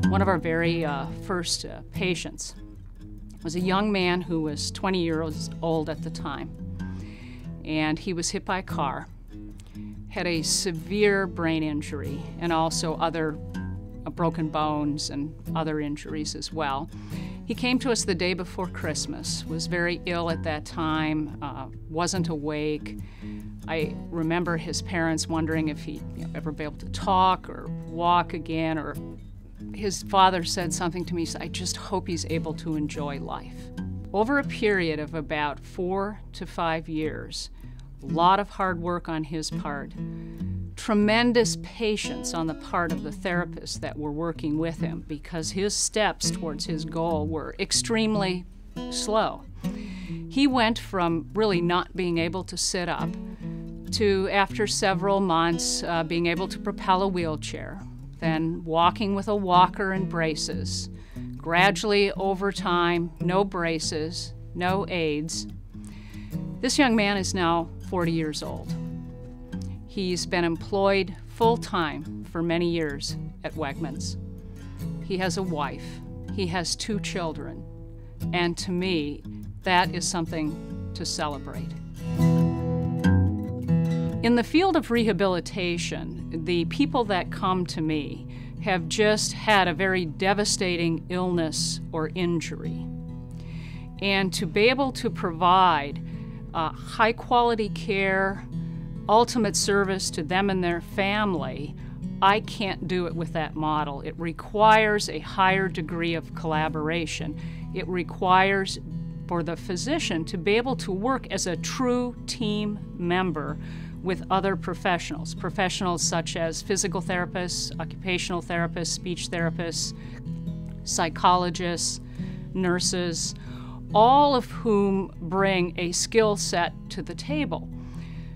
One of our very first patients was a young man who was 20 years old at the time, and he was hit by a car, had a severe brain injury, and also other broken bones and other injuries as well. He came to us the day before Christmas, was very ill at that time, wasn't awake. I remember his parents wondering if he'd ever be able to talk or walk again, or his father said something to me, I just hope he's able to enjoy life. Over a period of about 4 to 5 years, a lot of hard work on his part, tremendous patience on the part of the therapists that were working with him, because his steps towards his goal were extremely slow. He went from really not being able to sit up to, after several months, being able to propel a wheelchair, then walking with a walker and braces. Gradually, over time, no braces, no aids. This young man is now 40 years old. He's been employed full-time for many years at Wegmans. He has a wife. He has 2 children. And to me, that is something to celebrate. In the field of rehabilitation, the people that come to me have just had a very devastating illness or injury. And to be able to provide high-quality care, ultimate service to them and their family, I can't do it with that model. It requires a higher degree of collaboration. It requires for the physician to be able to work as a true team member with other professionals, professionals such as physical therapists, occupational therapists, speech therapists, psychologists, nurses, all of whom bring a skill set to the table.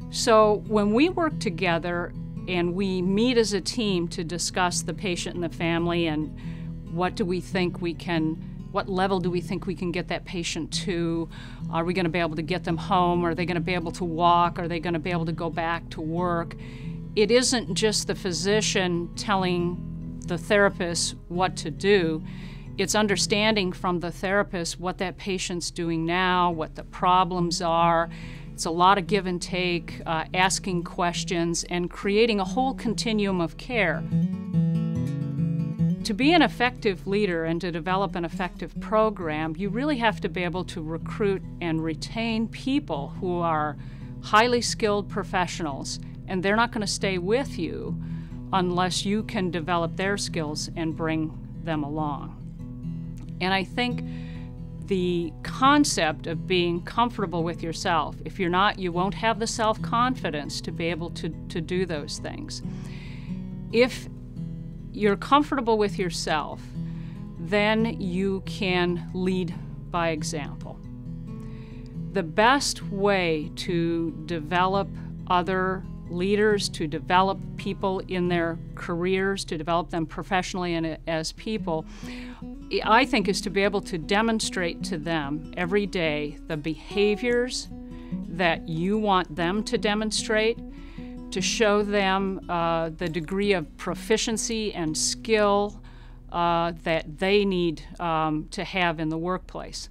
So when we work together and we meet as a team to discuss the patient and the family and what level do we think we can get that patient to? Are we going to be able to get them home? Are they going to be able to walk? Are they going to be able to go back to work? It isn't just the physician telling the therapist what to do. It's understanding from the therapist what that patient's doing now, what the problems are. It's a lot of give and take, asking questions, and creating a whole continuum of care. To be an effective leader and to develop an effective program, you really have to be able to recruit and retain people who are highly skilled professionals, and they're not going to stay with you unless you can develop their skills and bring them along. And I think the concept of being comfortable with yourself, if you're not, you won't have the self-confidence to be able to do those things. If you're comfortable with yourself, then you can lead by example. The best way to develop other leaders, to develop people in their careers, to develop them professionally and as people, I think, is to be able to demonstrate to them every day the behaviors that you want them to demonstrate, to show them the degree of proficiency and skill that they need to have in the workplace.